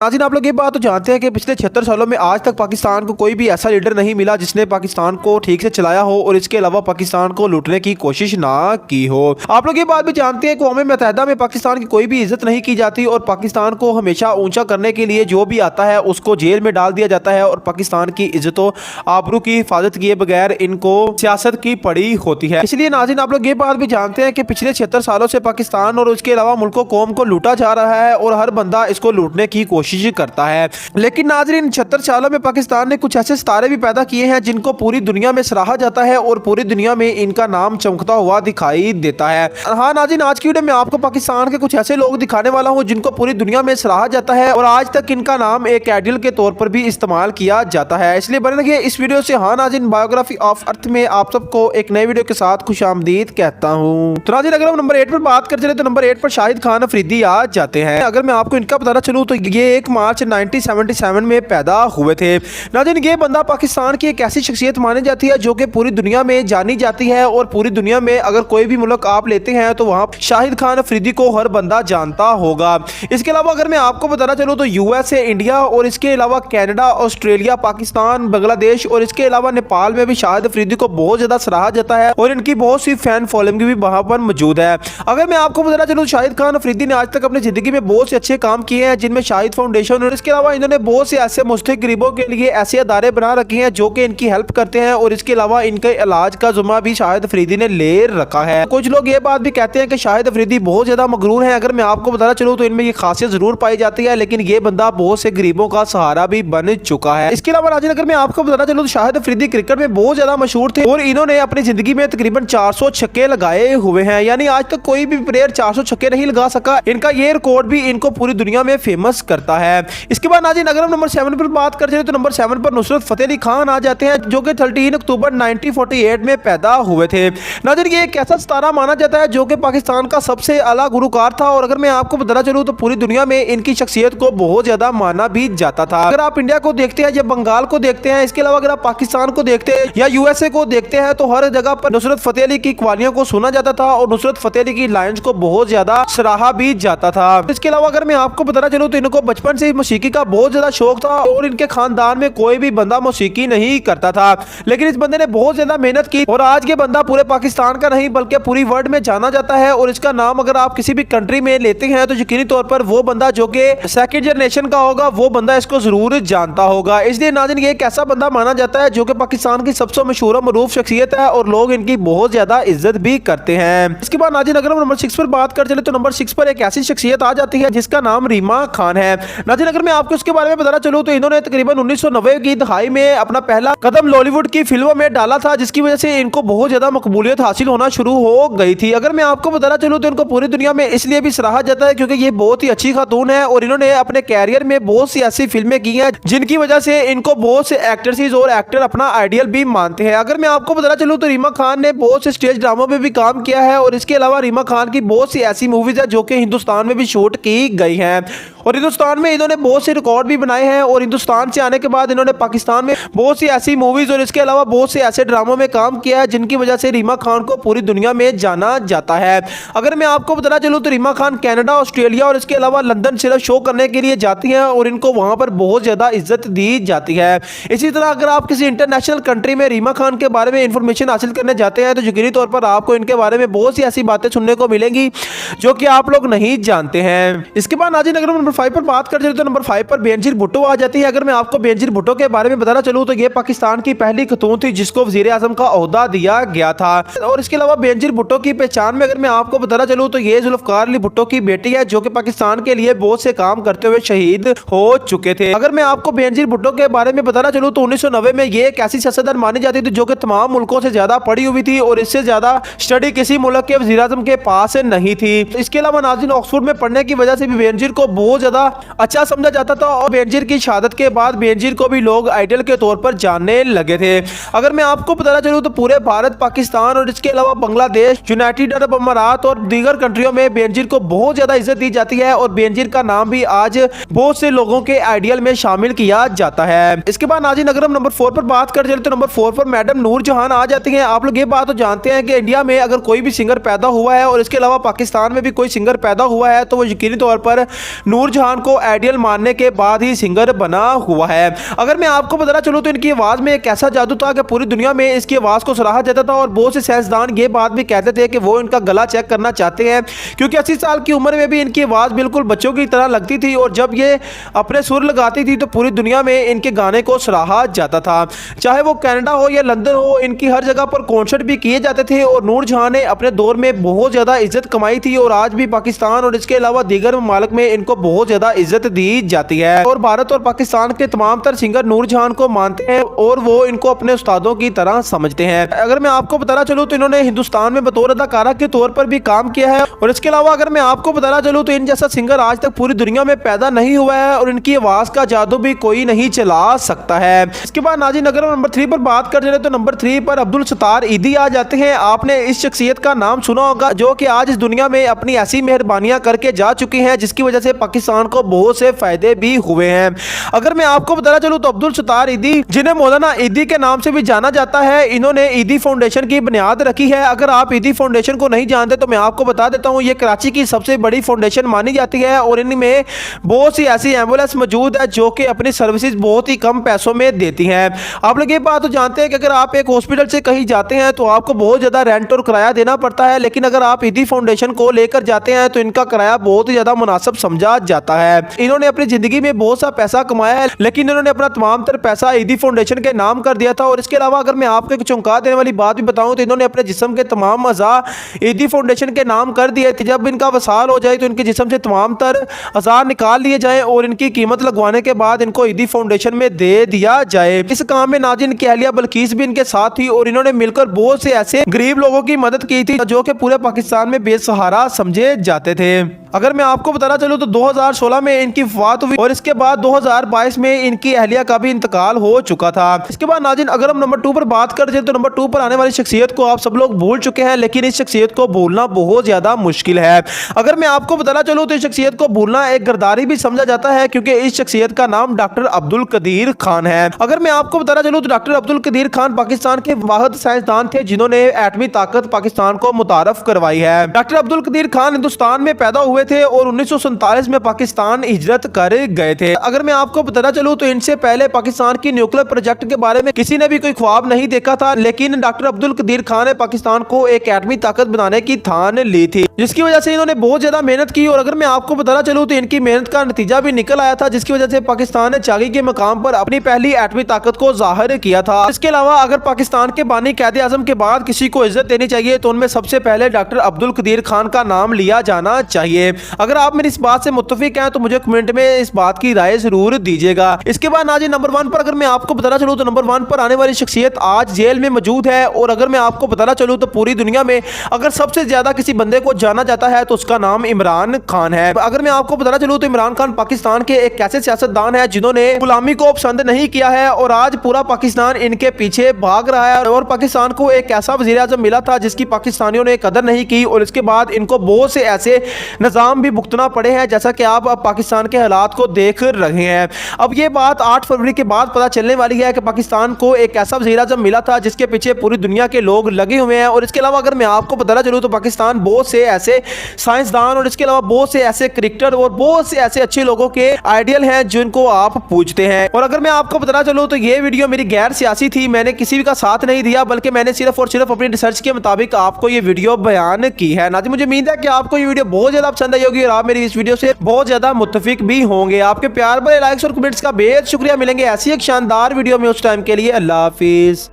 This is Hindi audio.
नाज़रीन, आप लोग ये बात तो जानते हैं कि पिछले 76 सालों में आज तक पाकिस्तान को कोई भी ऐसा लीडर नहीं मिला जिसने पाकिस्तान को ठीक से चलाया हो और इसके अलावा पाकिस्तान को लूटने की कोशिश ना की हो। आप लोग ये बात भी जानते हैं कि क़ौम मुत्तहिदा में पाकिस्तान की कोई भी इज्जत नहीं की जाती और पाकिस्तान को हमेशा ऊंचा करने के लिए जो भी आता है उसको जेल में डाल दिया जाता है और पाकिस्तान की इज्जतों आबरू की हिफाजत किए बगैर इनको सियासत की पड़ी होती है। इसलिए नाज़रीन, आप लोग ये बात भी जानते हैं कि पिछले 76 सालों से पाकिस्तान और उसके अलावा मुल्कों कौम को लूटा जा रहा है और हर बंदा इसको लूटने की कोशिश करता है। लेकिन नाज़रीन, 76 सालों में पाकिस्तान ने कुछ ऐसे सितारे भी पैदा किए हैं जिनको पूरी दुनिया में सराहा जाता है और पूरी दुनिया में इनका नाम चमकता हुआ दिखाई देता है। हाँ नाज़रीन, आज की वीडियो में आपको पाकिस्तान के कुछ ऐसे लोग दिखाने वाला हूँ जिनको पूरी दुनिया में सराहा जाता है और आज तक इनका नाम एक आइडियल के तौर पर भी इस्तेमाल किया जाता है। इसलिए बने रहिए इस वीडियो से। हाँ नाज़रीन, बायोग्राफी ऑफ अर्थ में आप सबको एक नए वीडियो के साथ खुशामदीद कहता हूँ। तो नाज़रीन, अगर हम नंबर 8 पर बात कर चले तो नंबर 8 पर शाहिद खान अफरीदी आ जाते हैं। अगर मैं आपको इनका बताना चलूँ तो ये 1 मार्च 1977 में पैदा हुए थे। नाज़रीन, ये बंदा पाकिस्तान की एक ऐसी शख्सियत मानी जाती है जो कि पूरी दुनिया में जानी जाती है और पूरी दुनिया में अगर कोई भी मुल्क आप लेते हैं तो वहाँ शाहिद खान अफरीदी को हर बंदा जानता होगा। इसके अलावा अगर मैं आपको बताना चलूँ तो यूएसए, इंडिया और इसके अलावा कनाडा, ऑस्ट्रेलिया, पाकिस्तान, बांग्लादेश और इसके अलावा नेपाल में भी शाहिद अफरीदी को बहुत ज़्यादा सराहा जाता है और इनकी बहुत सी फैन फॉलोइंग भी वहाँ पर मौजूद है। अगर मैं आपको बताना चलूँ, शाहिद खान अफरीदी ने आज तक अपनी ज़िंदगी में बहुत से अच्छे काम किए हैं जिनमें शाहिद फाउंडेशन और इसके अलावा इन्होंने बहुत से ऐसे मुस्तहिक गरीबों के लिए ऐसे अदारे बना रखे हैं जो कि इनकी हेल्प करते हैं और इसके अलावा इनके इलाज का जुम्मा भी शाहिद अफरीदी ने ले रखा है। कुछ लोग ये बात भी कहते हैं कि शाहिद अफरीदी बहुत ज्यादा मगरूर है। अगर मैं आपको बताना चलूँ तो इनमें ये खासियत जरूर पाई जाती है, लेकिन ये बंदा बहुत से गरीबों का सहारा भी बन चुका है। इसके अलावा नाज़रीन, अगर मैं आपको बताना चलूँ तो शाहिद अफरीदी क्रिकेट में बहुत ज्यादा मशहूर थे और इन्होंने अपनी जिंदगी में तकरीबन 400 छक्के लगाए हुए हैं। यानी आज तक कोई भी प्लेयर 400 छक्के नहीं लगा सका। इनका ये रिकॉर्ड भी इनको पूरी दुनिया में फेमस करता है। इसके बाद नाज़रीन, अगर हम नंबर 7 पर बात कर चले तो नंबर 7 पर नुसरत फतेह अली खान आ जाते हैं जो कि 13 अक्टूबर 1948 में पैदा हुए थे। नाज़रीन, ये एक ऐसा सितारा माना जाता है जो कि पाकिस्तान का सबसे आला गुलकार था और अगर मैं आपको बताना चलूँ तो पूरी दुनिया में इनकी शख्सियत को बहुत ज्यादा माना भी जाता था। अगर आप इंडिया को देखते हैं या बंगाल को देखते हैं, इसके अलावा अगर आप पाकिस्तान को देखते हैं या यूएसए को देखते हैं तो हर जगह पर नुसरत फतेह अली की कवालियों को सुना जाता था और नुसरत फतेह अली की लाइन्स को बहुत ज्यादा सराहा भी जाता था। इसके अलावा अगर मैं आपको बताना चलूँ तो इनको बचपन से मौसीकी का बहुत ज्यादा शौक था और इनके खानदान में कोई भी बंदा मौसीकी नहीं करता था, लेकिन इस बंदे ने बहुत ज्यादा मेहनत की और आज ये बंदा पूरे पाकिस्तान का नहीं बल्कि पूरी वर्ल्ड में जाना जाता है और इसका नाम अगर आप किसी भी कंट्री में लेते हैं तो यकीनी तौर पर वो बंदा जो कि सेकंड जनरेशन का होगा वो बंदा इसको जरूर जानता होगा। इसलिए नाज़रीन, ये एक ऐसा बंदा माना जाता है जो कि पाकिस्तान की सबसे मशहूर और मरूफ शख्सियत है और लोग इनकी बहुत ज्यादा इज्जत भी करते हैं। इसके बाद नाज़रीन, अगर हम नंबर 6 पर बात कर चले तो नंबर 6 पर एक ऐसी शख्सियत आ जाती है जिसका नाम रीमा खान है। नाज़रीन, अगर मैं आपको उसके बारे में बताना चलूँ तो इन्होंने तकरीबन 1990 की दहाई में अपना पहला कदम बॉलीवुड की फिल्मों में डाला था जिसकी वजह से इनको बहुत ज्यादा मकबूलियत हासिल होना शुरू हो गई थी। अगर मैं आपको बताना चलूँ तो इनको पूरी दुनिया में इसलिए भी सराहा जाता है क्योंकि ये बहुत ही अच्छी खातून है और इन्होंने अपने कैरियर में बहुत सी ऐसी फिल्में की हैं जिनकी वजह से इनको बहुत से एक्ट्रेसेस और एक्टर अपना आइडियल भी मानते हैं। अगर मैं आपको बताना चलूँ तो रीमा खान ने बहुत से स्टेज ड्रामों में भी काम किया है और इसके अलावा रीमा खान की बहुत सी ऐसी मूवीज है जो कि हिंदुस्तान में भी शूट की गई हैं और हिंदुस्तान में इन्होंने बहुत से रिकॉर्ड भी बनाए हैं और हिंदुस्तान से आने के बाद इन्होंने पाकिस्तान में बहुत सी ऐसी मूवीज और इसके अलावा बहुत से ऐसे ड्रामों में काम किया है जिनकी वजह से रीमा खान को पूरी दुनिया में जाना जाता है। अगर मैं आपको बताना चलूँ तो रीमा खान कनाडा, ऑस्ट्रेलिया और इसके अलावा लंदन सिर्फ शो करने के लिए जाती हैं और इनको वहां पर बहुत ज्यादा इज्जत दी जाती है। इसी तरह अगर आप किसी इंटरनेशनल कंट्री में रीमा खान के बारे में इंफॉर्मेशन हासिल करने जाते हैं तो यकीनी तौर पर आपको इनके बारे में बहुत सी ऐसी बातें सुनने को मिलेंगी जो कि आप लोग नहीं जानते हैं। इसके बाद नाज़रीन, अगर नंबर 5 पर बात कर चले तो नंबर 5 पर बेनजीर भुट्टो आ जाती है। अगर मैं आपको बेनजीर भुट्टो के बारे में बताना चलूँ तो ये पाकिस्तान की पहली खतून थी जिसको वजीर आजम का ओहदा दिया गया था और इसके अलावा बेनजीर भुट्टो की पहचान में अगर मैं आपको बताना चलूँ तो ये जुल्फकार अली भुट्टो की बेटी है जो कि पाकिस्तान के लिए बहुत से काम करते हुए शहीद हो चुके थे। अगर मैं आपको बेनजीर भुट्टो के बारे में बताना चलूँ तो 1990 में ये एक ऐसी सियासतदान मानी जाती थी जो कि तमाम मुल्कों से ज्यादा पढ़ी हुई थी और इससे ज्यादा स्टडी किसी मुल्क के वजीर आजम के पास नहीं थी। इसके अलावा नाज़रीन, ऑक्सफोर्ड में पढ़ने की वजह से भी बेनजीर को बहुत ज्यादा अच्छा समझा जाता था और बेनजीर की शहादत के बाद बेनजीर को भी लोग आइडल के तौर पर जानने लगे थे। अगर मैं आपको बताना चलूँ तो पूरे भारत, पाकिस्तान और इसके अलावा बांग्लादेश, यूनाइटेड अरब अमारात और दीगर कंट्रियों में बेनजीर को बहुत ज्यादा इज्जत दी जाती है और बेनजीर का नाम भी आज बहुत से लोगों के आइडियल में शामिल किया जाता है। इसके बाद नाज़रीन, अगर हम नंबर 4 पर बात कर चले तो नंबर 4 पर मैडम नूर जहान आ जाती हैं। आप लोग ये बात तो जानते हैं कि इंडिया में अगर कोई भी सिंगर पैदा हुआ है और इसके अलावा पाकिस्तान में भी कोई सिंगर पैदा हुआ है तो वो यकीनी तौर पर नूर जहान को आइडियल मानने के बाद ही सिंगर बना हुआ है। अगर मैं आपको बताना चलूँ तो इनकी आवाज़ में एक ऐसा जादू था कि पूरी दुनिया में इसकी आवाज़ को सराहा जाता था और बहुत से साइंसदान ये बात भी कहते थे कि वो इनका गला चेक करना चाहते हैं, क्योंकि 80 साल की उम्र में भी इनकी आवाज़ बिल्कुल बच्चों की तरह लगती थी और जब ये अपने सुर लगाती थी तो पूरी दुनिया में इनके गाने को सराहा जाता था। चाहे वो कनाडा हो या लंदन हो, इनकी हर जगह पर कॉन्सर्ट भी किए जाते थे और नूर जहां ने अपने दौर में बहुत ज़्यादा इज्जत कमाई थी और आज भी पाकिस्तान और इसके अलावा दीगर ममालिक में इनको बहुत ज़्यादा इज्जत दी जाती है और भारत और पाकिस्तान के तमाम तर सिंगर नूर जहान को मानते हैं और वो इनको अपने उस्तादों की तरह समझते हैं। अगर मैं आपको बताना चलूँ तो इन्होंने हिंदुस्तान में बतौर अदाकारा के तौर पर भी काम किया है और इसके अलावा अगर मैं आपको बताना चलूँ तो इन जैसा सिंगर आज तक पूरी दुनिया में पैदा नहीं हुआ है और इनकी आवाज़ का जादू भी कोई नहीं चला सकता है। इसके बाद नाज़रीन अगर नंबर 3 पर बात कर रहे तो नंबर 3 पर अब्दुल सत्तार ईदी आ जाते हैं। आपने इस शख्सियत का नाम सुना होगा जो कि आज इस दुनिया में अपनी ऐसी मेहरबानियां करके जा चुकी हैं जिसकी वजह से पाकिस्तान को बहुत से फायदे भी हुए हैं। अगर मैं आपको बताना चलूँ तो अब्दुल सत्तार ईदी, जिन्हें मौलाना ईदी के नाम से भी जाना जाता है, इन्होंने ईदी फाउंडेशन की बुनियाद रखी है। अगर आप ईदी फाउंडेशन को नहीं जानते तो मैं आपको बता देता हूँ, ये कराची की सबसे बड़ी फाउंडेशन मानी जाती है और इनमें बहुत सी ऐसी एम्बुलेंस मौजूद है जो कि अपनी सर्विसेज बहुत ही कम पैसों में देती हैं। आप लोग ये बात तो जानते हैं कि अगर आप एक हॉस्पिटल से कहीं जाते हैं तो आपको बहुत ज़्यादा रेंट और किराया देना पड़ता है, लेकिन अगर आप ईदी फाउंडेशन को लेकर जाते हैं तो इनका किराया बहुत ही ज़्यादा मुनासिब समझा जाता है। इन्होंने अपनी ज़िंदगी में बहुत सा पैसा कमाया है, लेकिन इन्होंने अपना तमाम तर पैसा ईदी फाउंडेशन के नाम कर दिया था। और इसके अलावा अगर मैं आपको एक चौंका देने वाली बात भी बताऊँ तो इन्होंने अपने जिस्म के तमाम अज़ा ईदी फाउंडेशन के नाम कर दिए थे। जब इनका वसाल हो जाए तो इनके जिस्म से तमाम तर अज़ा निकाल लिए जाए और इनकी कीमत लगवाने के बाद इनको ईदी फाउंडेशन में दे दिया जाए। इस काम में नाज़रीन की अहलिया बल्कीस भी इनके साथ थी और इन्होंने मिलकर बहुत से ऐसे गरीब लोगों की मदद की थी जो कि पूरे पाकिस्तान में बेसहारा समझे जाते थे। अगर मैं आपको बताना चलूँ तो 2016 में इनकी वफात हुई और इसके बाद 2022 में इनकी अहलिया का भी इंतकाल हो चुका था। इसके बाद नाज़रीन अगर हम नंबर 2 पर बात करते हैं तो नंबर 2 पर आने वाली शख्सियत को आप सब लोग भूल चुके हैं, लेकिन इस शख्सियत को भूलना बहुत ज़्यादा मुश्किल है। अगर मैं आपको बताना चलूँ तो इस शख्सियत को भूलना एक गरदारी भी समझा जाता है, क्योंकि इस शख्सियत का नाम डॉक्टर अब्दुल कदीर खान है। अगर मैं आपको बताना चलूँ तो डॉक्टर अब्दुल कदीर खान पाकिस्तान के वाहिद साइंसदान थे जिन्होंने एटमी ताकत पाकिस्तान को मुतारफ करवाई है। डॉक्टर अब्दुल कदीर खान हिंदुस्तान में पैदा हुए थे और 1947 में पाकिस्तान हिजरत कर गए थे। अगर मैं आपको बताना चलूँ तो इनसे पहले पाकिस्तान की न्यूक्लियर प्रोजेक्ट के बारे में किसी ने भी कोई ख्वाब नहीं देखा था, लेकिन डॉक्टर अब्दुल कदीर खान ने पाकिस्तान को एक एटमी ताकत बनाने की ठान ली थी, जिसकी वजह से इन्होंने बहुत ज्यादा मेहनत की। और अगर मैं आपको बताना चलूँ तो इनकी मेहनत का नतीजा भी निकल आया था, जिसकी वजह से पाकिस्तान ने चागी के मकाम पर अपनी पहली एटमी ताकत को जाहिर किया था। इसके अलावा अगर पाकिस्तान के बानी कायदे आजम के बाद किसी को इज्जत देनी चाहिए तो उनमें सबसे पहले डॉक्टर अब्दुल कदीर खान का नाम लिया जाना चाहिए। अगर आप मेरी इस बात से मुत्तफिक हैं तो मुझे कमेंट में इस बात की राय जरूर दीजिएगा। इसके बाद नाज़रीन नंबर 1 पर अगर मैं आपको बताना चलूँ तो नंबर 1 पर आने वाली शख्सियत आज जेल में मौजूद है और अगर मैं आपको बताना चलूँ तो पूरी दुनिया में अगर सबसे ज्यादा किसी बंदे को जाना जाता है तो उसका नाम इमरान खान है। अगर मैं आपको बताना चलूँ तो इमरान खान पाकिस्तान के एक ऐसे सियासतदान है जिन्होंने गुलामी को पसंद नहीं किया है और आज पूरा पाकिस्तान इनके पीछे भाग रहा है और पाकिस्तान को एक ऐसा वज़ीर आज़म मिला था जिसकी पाकिस्तानियों ने कदर नहीं की और इसके बाद इनको बहुत से ऐसे निज़ाम भी भुगतना पड़े हैं, जैसा कि आप अब पाकिस्तान के हालात को देख रहे हैं। अब ये बात 8 फरवरी के बाद पता चलने वाली है कि पाकिस्तान को एक ऐसा वज़ीर आज़म मिला था जिसके पीछे पूरी दुनिया के लोग लगे हुए हैं। और इसके अलावा अगर मैं आपको बताना चलूँ तो पाकिस्तान बहुत से ऐसे साइंसदान और इसके अलावा बहुत से ऐसे क्रिकेटर और बहुत से ऐसे अच्छे लोगों के आइडियल हैं जिनको आप पूछते हैं। और अगर मैं आपको बताना चलूँ तो ये वीडियो मेरी गैर सियासी थी, मैंने किसी का साथ नहीं दिया, बल्कि मैंने सिर्फ और सिर्फ अपनी रिसर्च के मुताबिक आपको ये वीडियो बयान की है। नाज़रीन मुझे उम्मीद है कि आपको ये वीडियो बहुत ज्यादा पसंद आई होगी और आप मेरी इस वीडियो से बहुत ज्यादा मुत्तफिक भी होंगे। आपके प्यार भरे लाइक्स और कमेंट्स का बेहद शुक्रिया। मिलेंगे ऐसी एक शानदार वीडियो में, उस टाइम के लिए अल्लाह हाफिज।